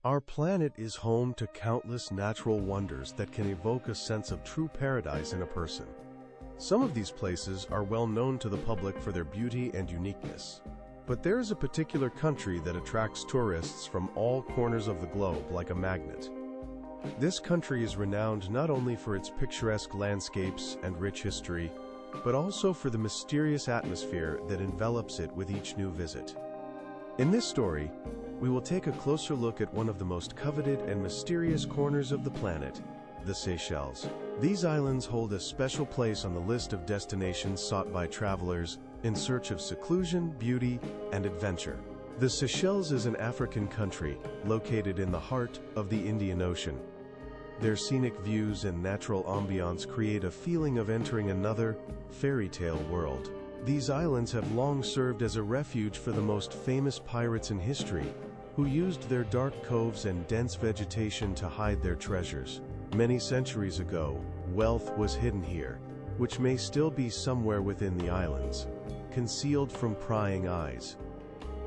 Our planet is home to countless natural wonders that can evoke a sense of true paradise in a person. Some of these places are well known to the public for their beauty and uniqueness. But there is a particular country that attracts tourists from all corners of the globe like a magnet. This country is renowned not only for its picturesque landscapes and rich history, but also for the mysterious atmosphere that envelops it with each new visit. In this story, we will take a closer look at one of the most coveted and mysterious corners of the planet, the Seychelles. These islands hold a special place on the list of destinations sought by travelers in search of seclusion, beauty, and adventure. The Seychelles is an African country located in the heart of the Indian Ocean. Their scenic views and natural ambiance create a feeling of entering another, fairy tale world. These islands have long served as a refuge for the most famous pirates in history, who used their dark coves and dense vegetation to hide their treasures. Many centuries ago, wealth was hidden here, which may still be somewhere within the islands, concealed from prying eyes.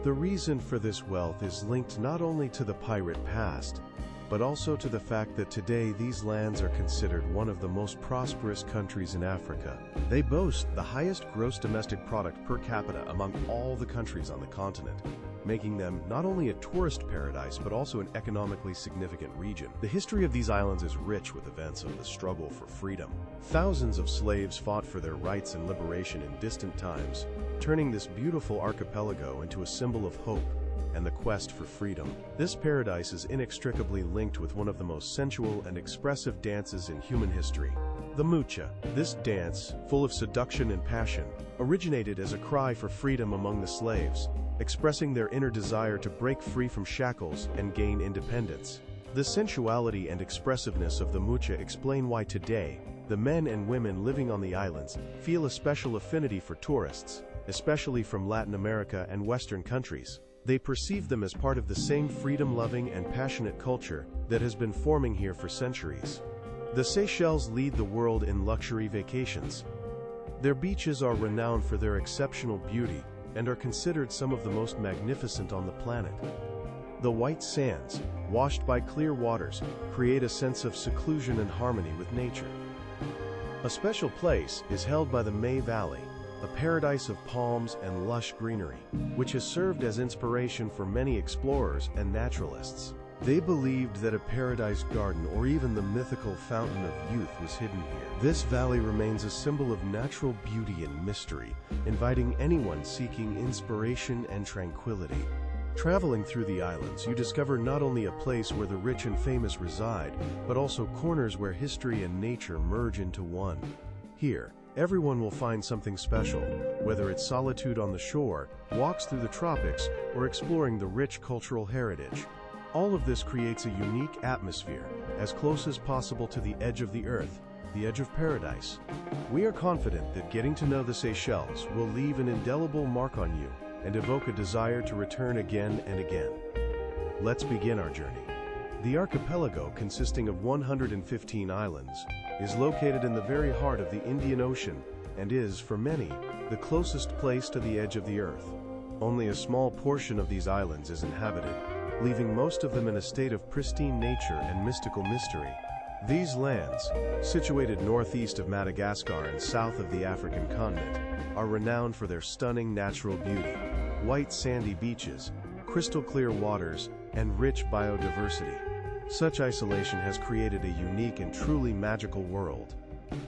The reason for this wealth is linked not only to the pirate past, but also to the fact that today these lands are considered one of the most prosperous countries in Africa. They boast the highest gross domestic product per capita among all the countries on the continent, making them not only a tourist paradise but also an economically significant region. The history of these islands is rich with events of the struggle for freedom. Thousands of slaves fought for their rights and liberation in distant times, turning this beautiful archipelago into a symbol of hope and the quest for freedom. This paradise is inextricably linked with one of the most sensual and expressive dances in human history, the mucha. This dance, full of seduction and passion, originated as a cry for freedom among the slaves, expressing their inner desire to break free from shackles and gain independence. The sensuality and expressiveness of the mucha explain why today, the men and women living on the islands feel a special affinity for tourists, especially from Latin America and Western countries. They perceive them as part of the same freedom-loving and passionate culture that has been forming here for centuries. The Seychelles lead the world in luxury vacations. Their beaches are renowned for their exceptional beauty and are considered some of the most magnificent on the planet. The white sands, washed by clear waters, create a sense of seclusion and harmony with nature. A special place is held by the May Valley, a paradise of palms and lush greenery, which has served as inspiration for many explorers and naturalists. They believed that a paradise garden or even the mythical fountain of youth was hidden here. This valley remains a symbol of natural beauty and mystery, inviting anyone seeking inspiration and tranquility. Traveling through the islands, you discover not only a place where the rich and famous reside, but also corners where history and nature merge into one. Here, everyone will find something special, whether it's solitude on the shore, walks through the tropics, or exploring the rich cultural heritage. All of this creates a unique atmosphere, as close as possible to the edge of the earth, the edge of paradise. We are confident that getting to know the Seychelles will leave an indelible mark on you and evoke a desire to return again and again. Let's begin our journey. The archipelago, consisting of 115 islands, is located in the very heart of the Indian Ocean and is, for many, the closest place to the edge of the earth. Only a small portion of these islands is inhabited, leaving most of them in a state of pristine nature and mystical mystery. These lands, situated northeast of Madagascar and south of the African continent, are renowned for their stunning natural beauty, white sandy beaches, crystal clear waters, and rich biodiversity. Such isolation has created a unique and truly magical world,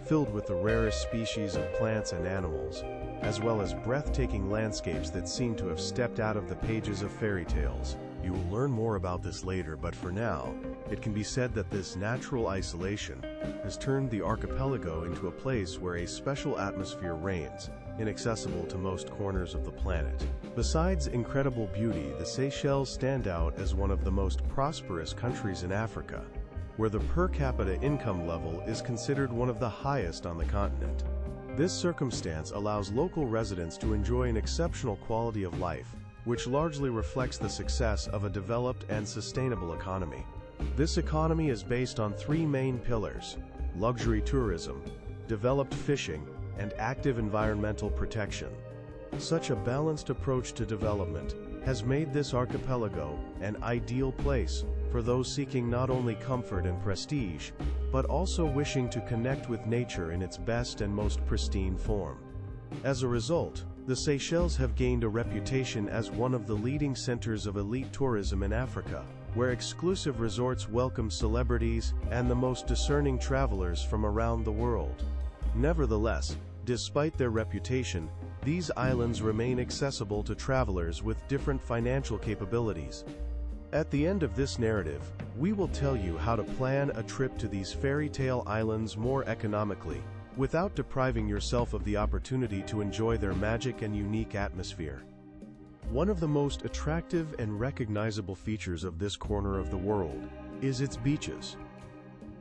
filled with the rarest species of plants and animals, as well as breathtaking landscapes that seem to have stepped out of the pages of fairy tales. You will learn more about this later, but for now, it can be said that this natural isolation has turned the archipelago into a place where a special atmosphere reigns, inaccessible to most corners of the planet. Besides incredible beauty, the Seychelles stand out as one of the most prosperous countries in Africa, where the per capita income level is considered one of the highest on the continent. This circumstance allows local residents to enjoy an exceptional quality of life, which largely reflects the success of a developed and sustainable economy. This economy is based on three main pillars: luxury tourism, developed fishing, and active environmental protection. Such a balanced approach to development has made this archipelago an ideal place for those seeking not only comfort and prestige, but also wishing to connect with nature in its best and most pristine form. As a result, the Seychelles have gained a reputation as one of the leading centers of elite tourism in Africa, where exclusive resorts welcome celebrities and the most discerning travelers from around the world. Nevertheless, despite their reputation, these islands remain accessible to travelers with different financial capabilities. At the end of this narrative, we will tell you how to plan a trip to these fairy tale islands more economically, without depriving yourself of the opportunity to enjoy their magic and unique atmosphere. One of the most attractive and recognizable features of this corner of the world is its beaches.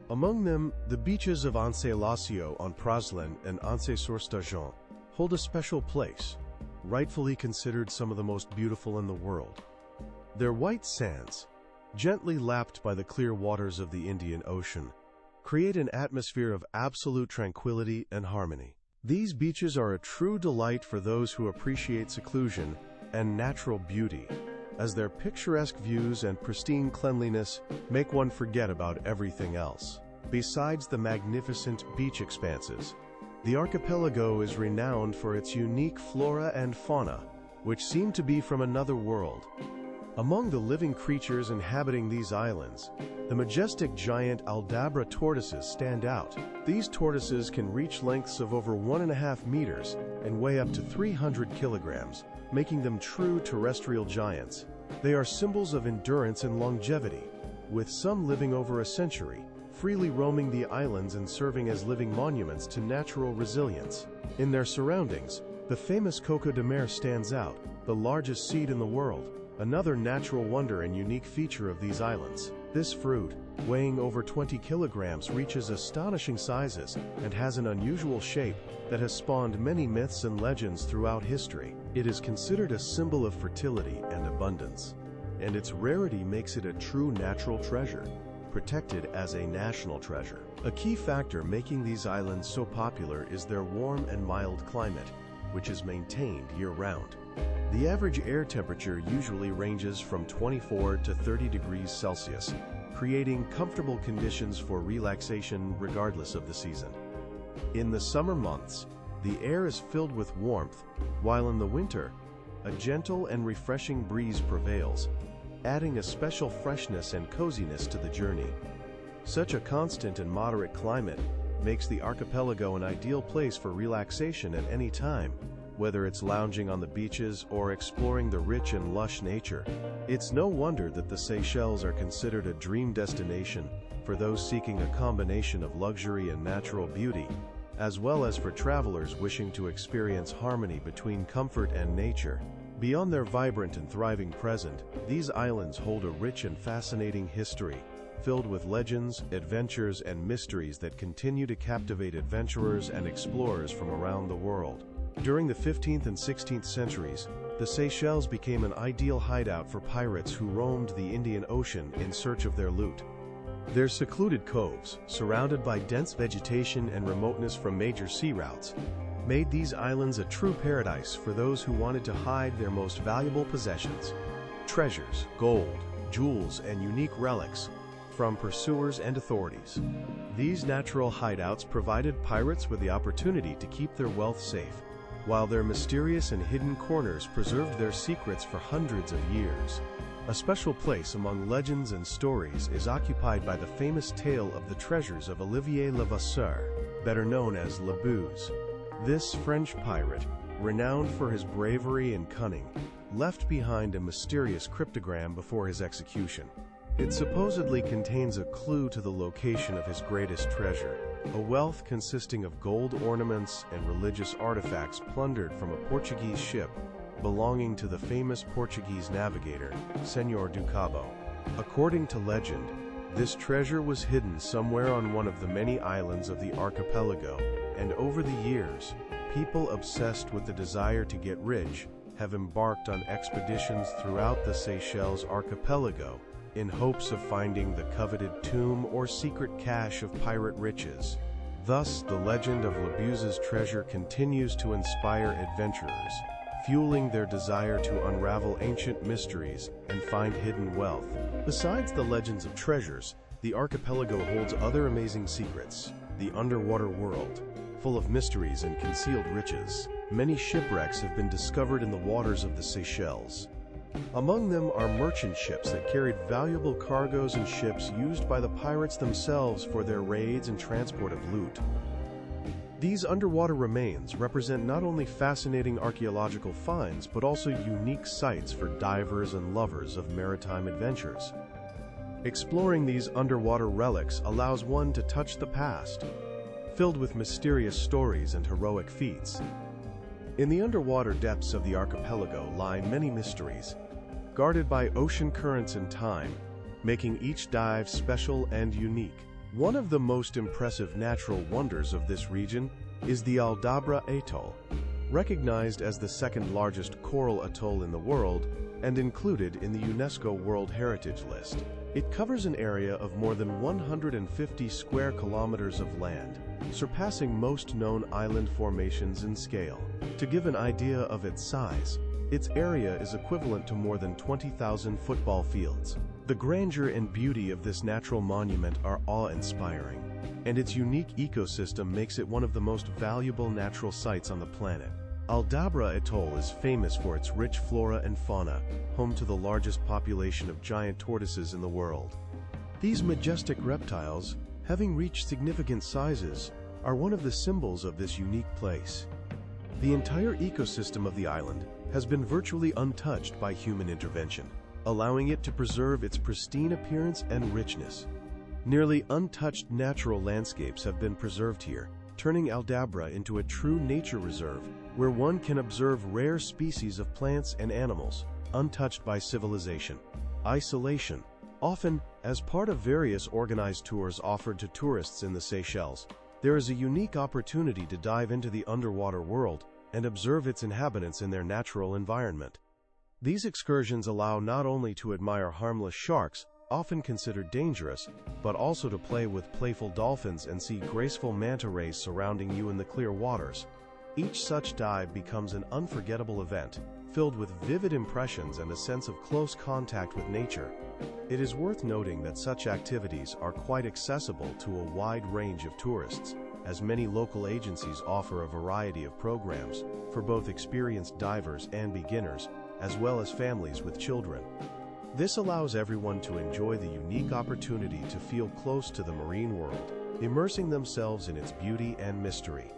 Among them, the beaches of Anse-Lacio on Praslin and Anse-sur-Sturgeon hold a special place, rightfully considered some of the most beautiful in the world. Their white sands, gently lapped by the clear waters of the Indian Ocean, create an atmosphere of absolute tranquility and harmony. These beaches are a true delight for those who appreciate seclusion and natural beauty, as their picturesque views and pristine cleanliness make one forget about everything else. Besides the magnificent beach expanses, the archipelago is renowned for its unique flora and fauna, which seem to be from another world. Among the living creatures inhabiting these islands, the majestic giant Aldabra tortoises stand out. These tortoises can reach lengths of over 1.5 meters and weigh up to 300 kilograms, making them true terrestrial giants. They are symbols of endurance and longevity, with some living over a century, freely roaming the islands and serving as living monuments to natural resilience. In their surroundings, the famous coco de mer stands out, the largest seed in the world, another natural wonder and unique feature of these islands. This fruit, weighing over 20 kilograms, reaches astonishing sizes and has an unusual shape that has spawned many myths and legends throughout history. It is considered a symbol of fertility and abundance, and its rarity makes it a true natural treasure, protected as a national treasure. A key factor making these islands so popular is their warm and mild climate, which is maintained year-round. The average air temperature usually ranges from 24 to 30 degrees Celsius, creating comfortable conditions for relaxation regardless of the season. In the summer months, the air is filled with warmth, while in the winter, a gentle and refreshing breeze prevails, adding a special freshness and coziness to the journey. Such a constant and moderate climate makes the archipelago an ideal place for relaxation at any time, whether it's lounging on the beaches or exploring the rich and lush nature. It's no wonder that the Seychelles are considered a dream destination for those seeking a combination of luxury and natural beauty, as well as for travelers wishing to experience harmony between comfort and nature. Beyond their vibrant and thriving present, these islands hold a rich and fascinating history, filled with legends, adventures, and mysteries that continue to captivate adventurers and explorers from around the world. During the 15th and 16th centuries, the Seychelles became an ideal hideout for pirates who roamed the Indian Ocean in search of their loot. Their secluded coves, surrounded by dense vegetation and remoteness from major sea routes, made these islands a true paradise for those who wanted to hide their most valuable possessions: treasures, gold, jewels, and unique relics from pursuers and authorities. These natural hideouts provided pirates with the opportunity to keep their wealth safe, while their mysterious and hidden corners preserved their secrets for hundreds of years. A special place among legends and stories is occupied by the famous tale of the treasures of Olivier Levasseur, better known as La Buse. This French pirate, renowned for his bravery and cunning, left behind a mysterious cryptogram before his execution. It supposedly contains a clue to the location of his greatest treasure, a wealth consisting of gold ornaments and religious artifacts plundered from a Portuguese ship belonging to the famous Portuguese navigator, Senhor do Cabo. According to legend, this treasure was hidden somewhere on one of the many islands of the archipelago, and over the years, people obsessed with the desire to get rich have embarked on expeditions throughout the Seychelles archipelago in hopes of finding the coveted tomb or secret cache of pirate riches. Thus, the legend of La Buse's treasure continues to inspire adventurers, fueling their desire to unravel ancient mysteries and find hidden wealth. Besides the legends of treasures, the archipelago holds other amazing secrets. The underwater world, full of mysteries and concealed riches. Many shipwrecks have been discovered in the waters of the Seychelles. Among them are merchant ships that carried valuable cargoes and ships used by the pirates themselves for their raids and transport of loot. These underwater remains represent not only fascinating archaeological finds, but also unique sites for divers and lovers of maritime adventures. Exploring these underwater relics allows one to touch the past, filled with mysterious stories and heroic feats. In the underwater depths of the archipelago lie many mysteries, guarded by ocean currents and time, making each dive special and unique. One of the most impressive natural wonders of this region is the Aldabra Atoll, recognized as the second largest coral atoll in the world and included in the UNESCO World Heritage List. It covers an area of more than 150 square kilometers of land, surpassing most known island formations in scale. To give an idea of its size, its area is equivalent to more than 20,000 football fields. The grandeur and beauty of this natural monument are awe-inspiring, and its unique ecosystem makes it one of the most valuable natural sites on the planet. Aldabra Atoll is famous for its rich flora and fauna, home to the largest population of giant tortoises in the world. These majestic reptiles, having reached significant sizes, are one of the symbols of this unique place. The entire ecosystem of the island has been virtually untouched by human intervention, allowing it to preserve its pristine appearance and richness. Nearly untouched natural landscapes have been preserved here, turning Aldabra into a true nature reserve where one can observe rare species of plants and animals, untouched by civilization. Isolation, often as part of various organized tours offered to tourists in the Seychelles, there is a unique opportunity to dive into the underwater world and observe its inhabitants in their natural environment. These excursions allow not only to admire harmless sharks, often considered dangerous, but also to play with playful dolphins and see graceful manta rays surrounding you in the clear waters. Each such dive becomes an unforgettable event, filled with vivid impressions and a sense of close contact with nature. It is worth noting that such activities are quite accessible to a wide range of tourists, as many local agencies offer a variety of programs for both experienced divers and beginners, as well as families with children. This allows everyone to enjoy the unique opportunity to feel close to the marine world, immersing themselves in its beauty and mystery.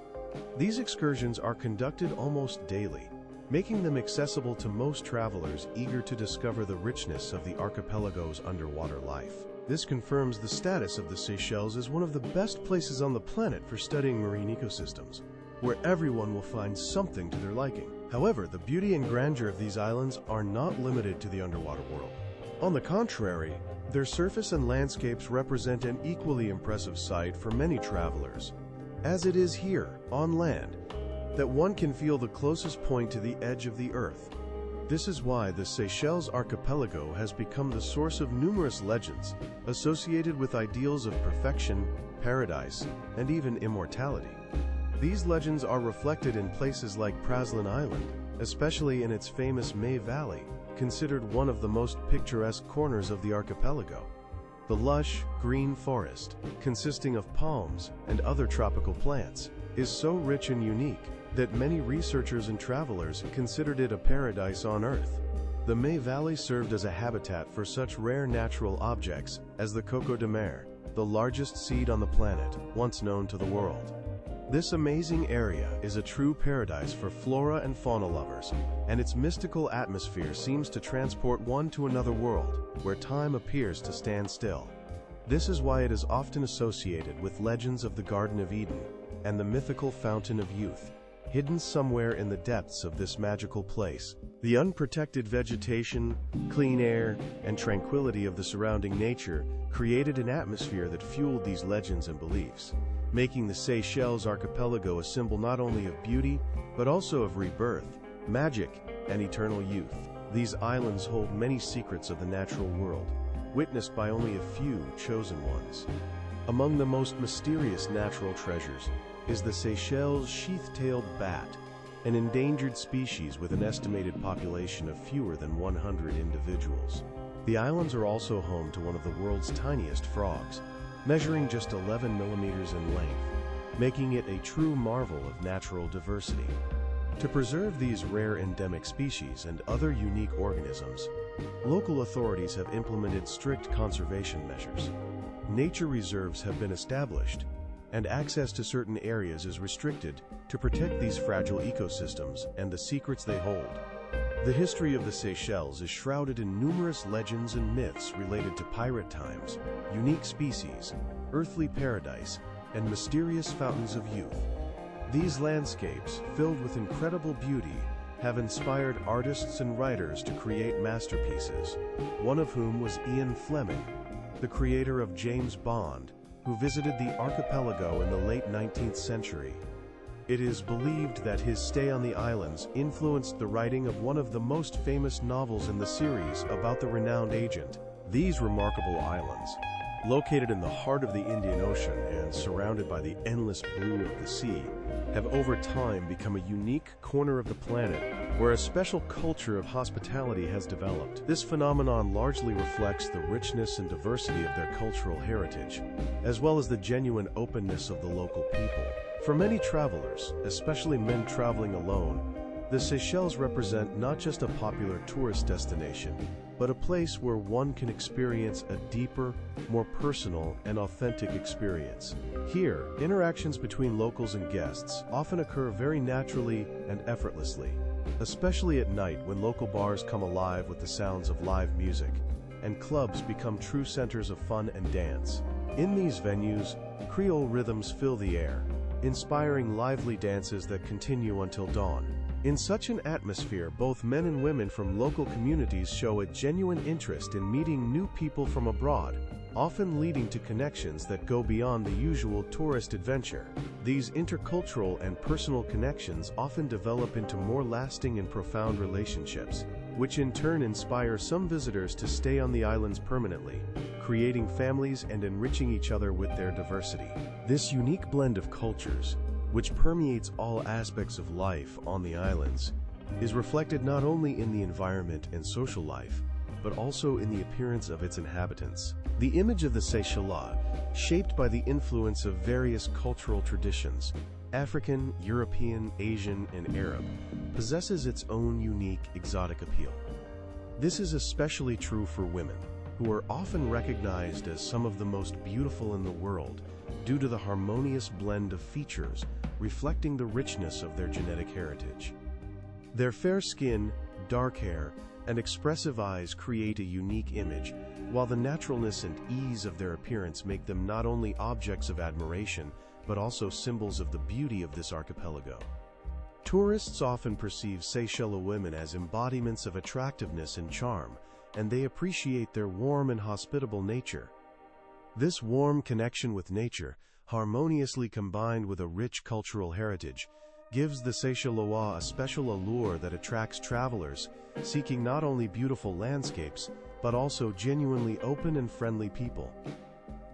These excursions are conducted almost daily, making them accessible to most travelers eager to discover the richness of the archipelago's underwater life. This confirms the status of the Seychelles as one of the best places on the planet for studying marine ecosystems, where everyone will find something to their liking. However, the beauty and grandeur of these islands are not limited to the underwater world. On the contrary, their surface and landscapes represent an equally impressive sight for many travelers, as it is here, on land, that one can feel the closest point to the edge of the earth. This is why the Seychelles archipelago has become the source of numerous legends associated with ideals of perfection, paradise, and even immortality. These legends are reflected in places like Praslin Island, especially in its famous May Valley, considered one of the most picturesque corners of the archipelago. The lush, green forest, consisting of palms and other tropical plants, is so rich and unique that many researchers and travelers considered it a paradise on Earth. The May Valley served as a habitat for such rare natural objects as the coco de mer, the largest seed on the planet, once known to the world. This amazing area is a true paradise for flora and fauna lovers, and its mystical atmosphere seems to transport one to another world, where time appears to stand still. This is why it is often associated with legends of the Garden of Eden and the mythical Fountain of Youth, hidden somewhere in the depths of this magical place. The unprotected vegetation, clean air, and tranquility of the surrounding nature created an atmosphere that fueled these legends and beliefs, making the Seychelles archipelago a symbol not only of beauty, but also of rebirth, magic, and eternal youth. These islands hold many secrets of the natural world, witnessed by only a few chosen ones. Among the most mysterious natural treasures is the Seychelles sheath-tailed bat, an endangered species with an estimated population of fewer than 100 individuals. The islands are also home to one of the world's tiniest frogs, measuring just 11 millimeters in length, making it a true marvel of natural diversity. To preserve these rare endemic species and other unique organisms, local authorities have implemented strict conservation measures. Nature reserves have been established, and access to certain areas is restricted to protect these fragile ecosystems and the secrets they hold. The history of the Seychelles is shrouded in numerous legends and myths related to pirate times, unique species, earthly paradise, and mysterious fountains of youth. These landscapes, filled with incredible beauty, have inspired artists and writers to create masterpieces, one of whom was Ian Fleming, the creator of James Bond, who visited the archipelago in the late 19th century. It is believed that his stay on the islands influenced the writing of one of the most famous novels in the series about the renowned agent. These remarkable islands, located in the heart of the Indian Ocean and surrounded by the endless blue of the sea, have over time become a unique corner of the planet where a special culture of hospitality has developed. This phenomenon largely reflects the richness and diversity of their cultural heritage, as well as the genuine openness of the local people. For many travelers, especially men traveling alone, the Seychelles represent not just a popular tourist destination, but a place where one can experience a deeper, more personal and authentic experience. Here, interactions between locals and guests often occur very naturally and effortlessly, especially at night when local bars come alive with the sounds of live music, and clubs become true centers of fun and dance. In these venues, Creole rhythms fill the air, inspiring lively dances that continue until dawn. In such an atmosphere, both men and women from local communities show a genuine interest in meeting new people from abroad, often leading to connections that go beyond the usual tourist adventure. These intercultural and personal connections often develop into more lasting and profound relationships, which in turn inspire some visitors to stay on the islands permanently, creating families and enriching each other with their diversity. This unique blend of cultures, which permeates all aspects of life on the islands, is reflected not only in the environment and social life, but also in the appearance of its inhabitants. The image of the Seychelles, shaped by the influence of various cultural traditions, African, European, Asian, and Arab, possesses its own unique exotic appeal. This is especially true for women, who are often recognized as some of the most beautiful in the world due to the harmonious blend of features reflecting the richness of their genetic heritage. Their fair skin, dark hair, and expressive eyes create a unique image, while the naturalness and ease of their appearance make them not only objects of admiration, but also symbols of the beauty of this archipelago. Tourists often perceive Seychelles women as embodiments of attractiveness and charm, and they appreciate their warm and hospitable nature. This warm connection with nature, harmoniously combined with a rich cultural heritage, gives the Seychellois a special allure that attracts travelers seeking not only beautiful landscapes, but also genuinely open and friendly people.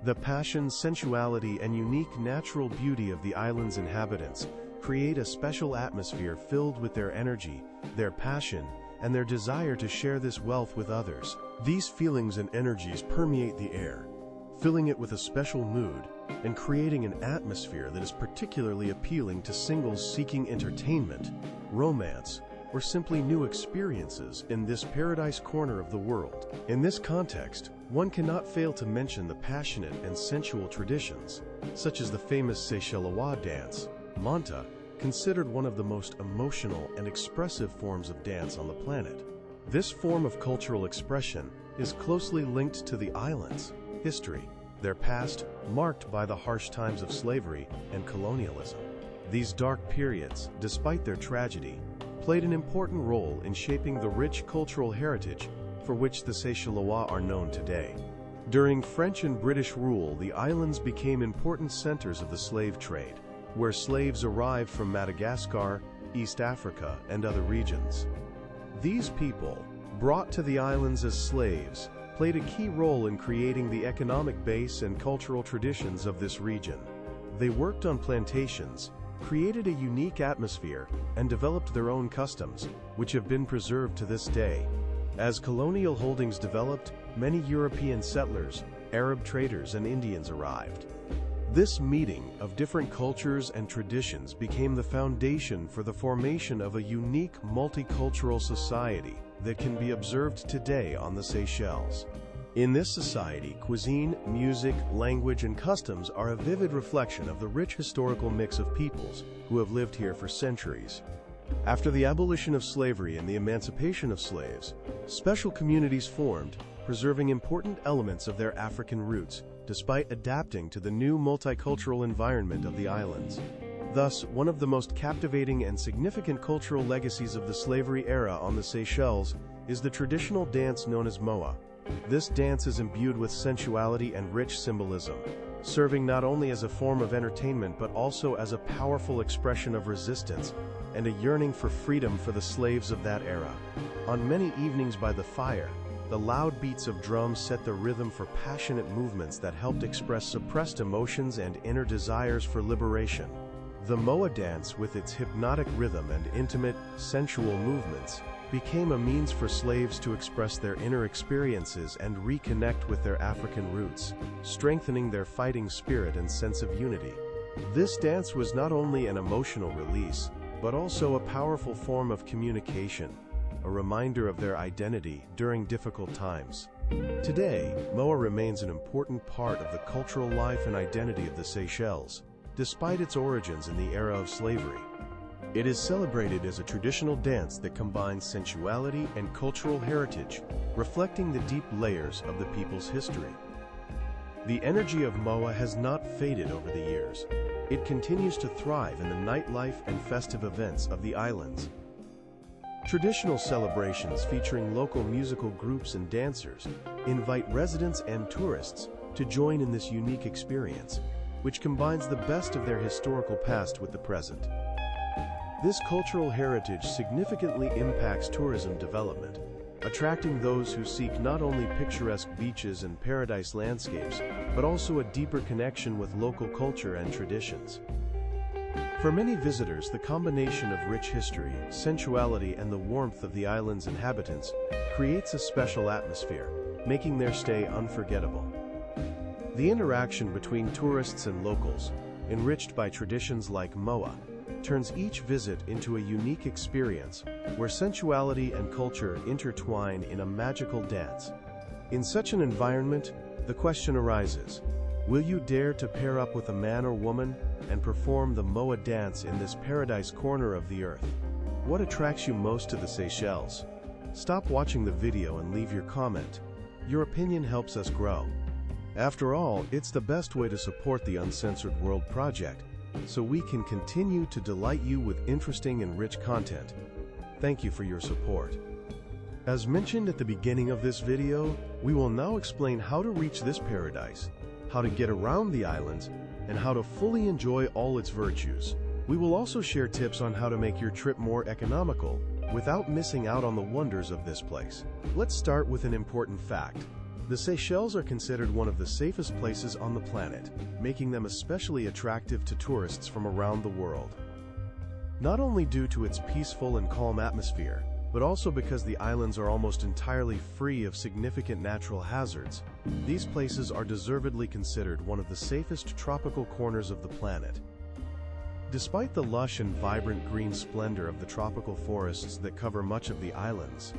The passion, sensuality, and unique natural beauty of the island's inhabitants create a special atmosphere filled with their energy, their passion, and their desire to share this wealth with others. These feelings and energies permeate the air, filling it with a special mood and creating an atmosphere that is particularly appealing to singles seeking entertainment, romance, or simply new experiences in this paradise corner of the world. In this context, one cannot fail to mention the passionate and sensual traditions, such as the famous Seychellois dance, Manta, considered one of the most emotional and expressive forms of dance on the planet. This form of cultural expression is closely linked to the islands' history, their past marked by the harsh times of slavery and colonialism. These dark periods, despite their tragedy, played an important role in shaping the rich cultural heritage for which the Seychellois are known today. During French and British rule, the islands became important centers of the slave trade, where slaves arrived from Madagascar, East Africa, and other regions. These people, brought to the islands as slaves, played a key role in creating the economic base and cultural traditions of this region. They worked on plantations, created a unique atmosphere and developed their own customs, which have been preserved to this day. As colonial holdings developed, many European settlers, Arab traders, and Indians arrived. This meeting of different cultures and traditions became the foundation for the formation of a unique multicultural society that can be observed today on the Seychelles. In this society, cuisine, music, language, and customs are a vivid reflection of the rich historical mix of peoples who have lived here for centuries. After the abolition of slavery and the emancipation of slaves, special communities formed, preserving important elements of their African roots, despite adapting to the new multicultural environment of the islands. Thus, one of the most captivating and significant cultural legacies of the slavery era on the Seychelles is the traditional dance known as Moa. This dance is imbued with sensuality and rich symbolism, serving not only as a form of entertainment but also as a powerful expression of resistance and a yearning for freedom for the slaves of that era. On many evenings by the fire, the loud beats of drums set the rhythm for passionate movements that helped express suppressed emotions and inner desires for liberation. The Moa dance, with its hypnotic rhythm and intimate, sensual movements, became a means for slaves to express their inner experiences and reconnect with their African roots, strengthening their fighting spirit and sense of unity. This dance was not only an emotional release, but also a powerful form of communication, a reminder of their identity during difficult times. Today, Moa remains an important part of the cultural life and identity of the Seychelles, despite its origins in the era of slavery. It is celebrated as a traditional dance that combines sensuality and cultural heritage, reflecting the deep layers of the people's history. The energy of Moa has not faded over the years. It continues to thrive in the nightlife and festive events of the islands. Traditional celebrations featuring local musical groups and dancers invite residents and tourists to join in this unique experience, which combines the best of their historical past with the present. This cultural heritage significantly impacts tourism development, attracting those who seek not only picturesque beaches and paradise landscapes, but also a deeper connection with local culture and traditions. For many visitors, the combination of rich history, sensuality, and the warmth of the island's inhabitants creates a special atmosphere, making their stay unforgettable. The interaction between tourists and locals, enriched by traditions like Moa, turns each visit into a unique experience where sensuality and culture intertwine in a magical dance. In such an environment, the question arises, will you dare to pair up with a man or woman and perform the Moa dance in this paradise corner of the earth? What attracts you most to the Seychelles? Stop watching the video and leave your comment. Your opinion helps us grow. After all, it's the best way to support the Uncensored World Project, so we can continue to delight you with interesting and rich content. Thank you for your support. As mentioned at the beginning of this video, we will now explain how to reach this paradise, how to get around the islands, and how to fully enjoy all its virtues. We will also share tips on how to make your trip more economical without missing out on the wonders of this place. Let's start with an important fact. The Seychelles are considered one of the safest places on the planet, making them especially attractive to tourists from around the world. Not only due to its peaceful and calm atmosphere, but also because the islands are almost entirely free of significant natural hazards, these places are deservedly considered one of the safest tropical corners of the planet. Despite the lush and vibrant green splendor of the tropical forests that cover much of the islands,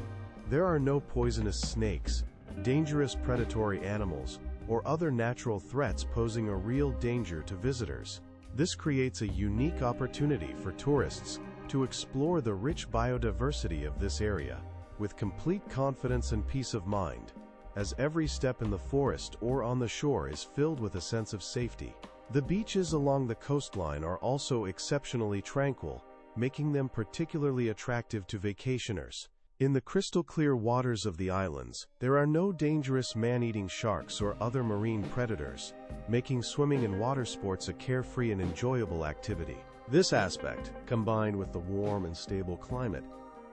there are no poisonous snakes, dangerous predatory animals, or other natural threats posing a real danger to visitors. This creates a unique opportunity for tourists to explore the rich biodiversity of this area with complete confidence and peace of mind, as every step in the forest or on the shore is filled with a sense of safety. The beaches along the coastline are also exceptionally tranquil, making them particularly attractive to vacationers. In the crystal-clear waters of the islands, there are no dangerous man-eating sharks or other marine predators, making swimming and water sports a carefree and enjoyable activity. This aspect, combined with the warm and stable climate,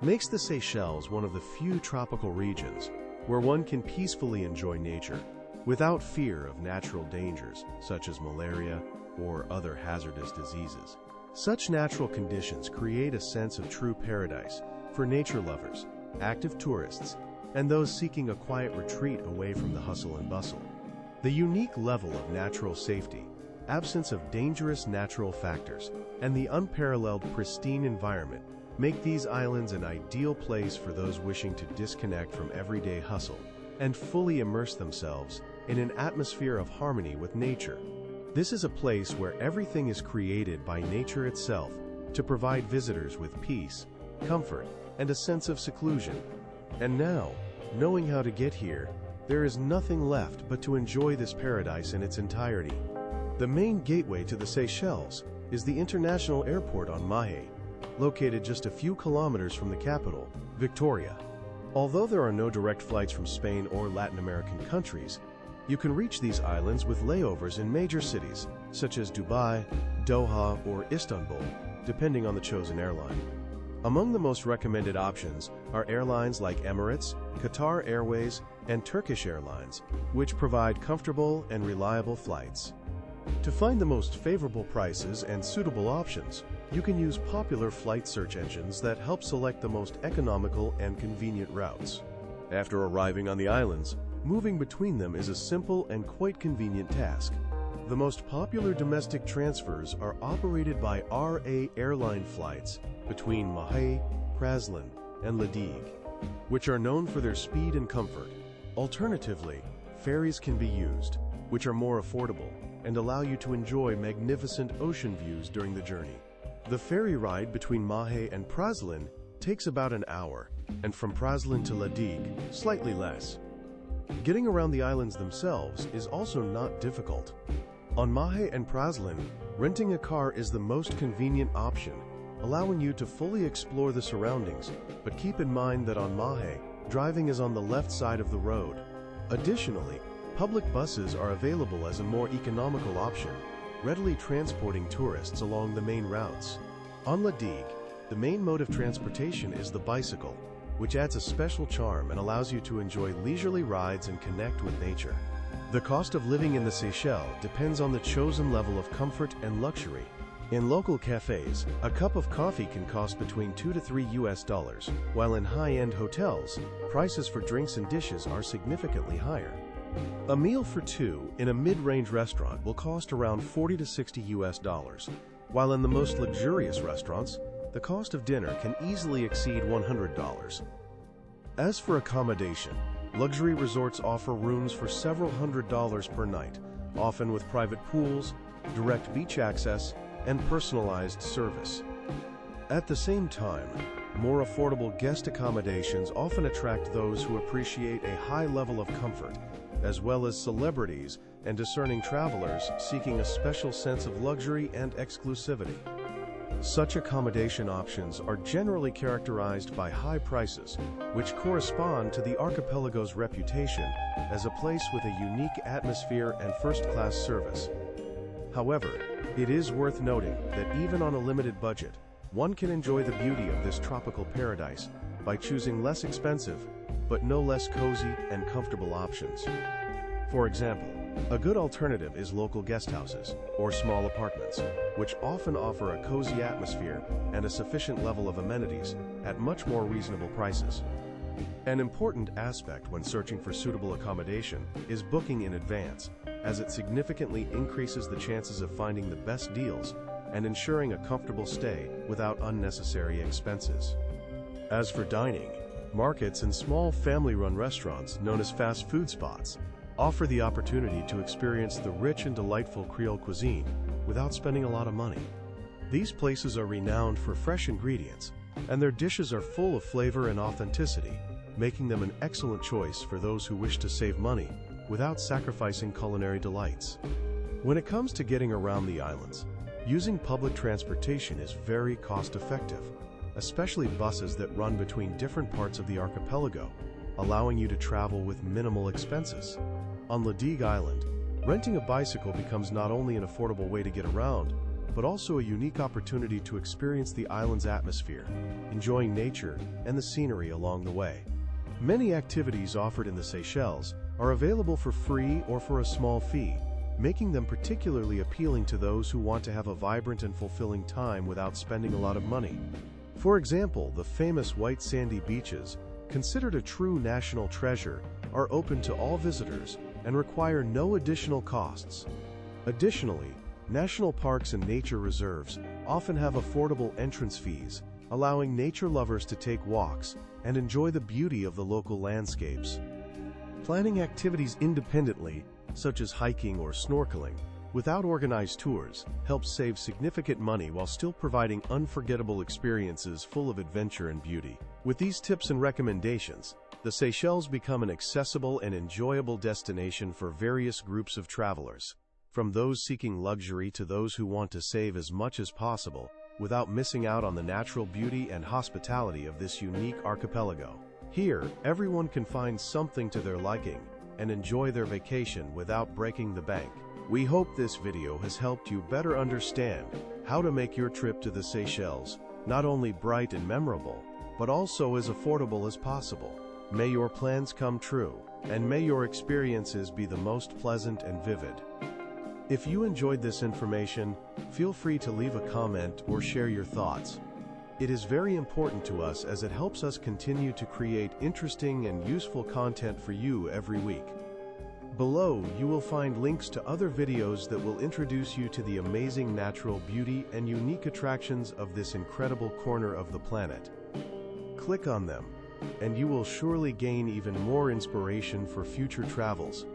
makes the Seychelles one of the few tropical regions where one can peacefully enjoy nature without fear of natural dangers such as malaria or other hazardous diseases. Such natural conditions create a sense of true paradise for nature lovers, active tourists, and those seeking a quiet retreat away from the hustle and bustle. The unique level of natural safety, absence of dangerous natural factors, and the unparalleled pristine environment make these islands an ideal place for those wishing to disconnect from everyday hustle and fully immerse themselves in an atmosphere of harmony with nature. This is a place where everything is created by nature itself to provide visitors with peace, comfort, and a sense of seclusion. And now, knowing how to get here, there is nothing left but to enjoy this paradise in its entirety. The main gateway to the Seychelles is the International Airport on Mahe, located just a few kilometers from the capital, Victoria. Although there are no direct flights from Spain or Latin American countries, you can reach these islands with layovers in major cities, such as Dubai, Doha, or Istanbul, depending on the chosen airline. Among the most recommended options are airlines like Emirates, Qatar Airways, and Turkish Airlines, which provide comfortable and reliable flights. To find the most favorable prices and suitable options, you can use popular flight search engines that help select the most economical and convenient routes. After arriving on the islands, moving between them is a simple and quite convenient task. The most popular domestic transfers are operated by RA airline flights between Mahe, Praslin, and La Digue, which are known for their speed and comfort. Alternatively, ferries can be used, which are more affordable and allow you to enjoy magnificent ocean views during the journey. The ferry ride between Mahe and Praslin takes about an hour, and from Praslin to La Digue, slightly less. Getting around the islands themselves is also not difficult. On Mahe and Praslin, renting a car is the most convenient option, allowing you to fully explore the surroundings, but keep in mind that on Mahe, driving is on the left side of the road. Additionally, public buses are available as a more economical option, readily transporting tourists along the main routes. On La Digue, the main mode of transportation is the bicycle, which adds a special charm and allows you to enjoy leisurely rides and connect with nature. The cost of living in the Seychelles depends on the chosen level of comfort and luxury. In local cafes, a cup of coffee can cost between $2 to $3, while in high-end hotels, prices for drinks and dishes are significantly higher. A meal for two in a mid-range restaurant will cost around $40 to $60, while in the most luxurious restaurants, the cost of dinner can easily exceed $100. As for accommodation, luxury resorts offer rooms for several $100s per night, often with private pools, direct beach access, and personalized service. At the same time, more affordable guest accommodations often attract those who appreciate a high level of comfort, as well as celebrities and discerning travelers seeking a special sense of luxury and exclusivity. Such accommodation options are generally characterized by high prices, which correspond to the archipelago's reputation as a place with a unique atmosphere and first-class service. However, it is worth noting that even on a limited budget, one can enjoy the beauty of this tropical paradise by choosing less expensive, but no less cozy and comfortable options. For example, a good alternative is local guest houses or small apartments, which often offer a cozy atmosphere and a sufficient level of amenities at much more reasonable prices. An important aspect when searching for suitable accommodation is booking in advance, as it significantly increases the chances of finding the best deals and ensuring a comfortable stay without unnecessary expenses. As for dining, markets and small family-run restaurants known as fast food spots offer the opportunity to experience the rich and delightful Creole cuisine without spending a lot of money. These places are renowned for fresh ingredients, and their dishes are full of flavor and authenticity, making them an excellent choice for those who wish to save money without sacrificing culinary delights. When it comes to getting around the islands, using public transportation is very cost-effective, especially buses that run between different parts of the archipelago, allowing you to travel with minimal expenses. On La Digue Island, renting a bicycle becomes not only an affordable way to get around, but also a unique opportunity to experience the island's atmosphere, enjoying nature and the scenery along the way. Many activities offered in the Seychelles are available for free or for a small fee, making them particularly appealing to those who want to have a vibrant and fulfilling time without spending a lot of money. For example, the famous white sandy beaches, considered a true national treasure, are open to all visitors and require no additional costs. Additionally, national parks and nature reserves often have affordable entrance fees, allowing nature lovers to take walks and enjoy the beauty of the local landscapes. Planning activities independently, such as hiking or snorkeling, without organized tours, helps save significant money while still providing unforgettable experiences full of adventure and beauty. With these tips and recommendations, the Seychelles become an accessible and enjoyable destination for various groups of travelers, from those seeking luxury to those who want to save as much as possible without missing out on the natural beauty and hospitality of this unique archipelago. Here, everyone can find something to their liking and enjoy their vacation without breaking the bank. We hope this video has helped you better understand how to make your trip to the Seychelles not only bright and memorable, but also as affordable as possible. May your plans come true, and may your experiences be the most pleasant and vivid. If you enjoyed this information, feel free to leave a comment or share your thoughts. It is very important to us as it helps us continue to create interesting and useful content for you every week. Below, you will find links to other videos that will introduce you to the amazing natural beauty and unique attractions of this incredible corner of the planet. Click on them, and you will surely gain even more inspiration for future travels.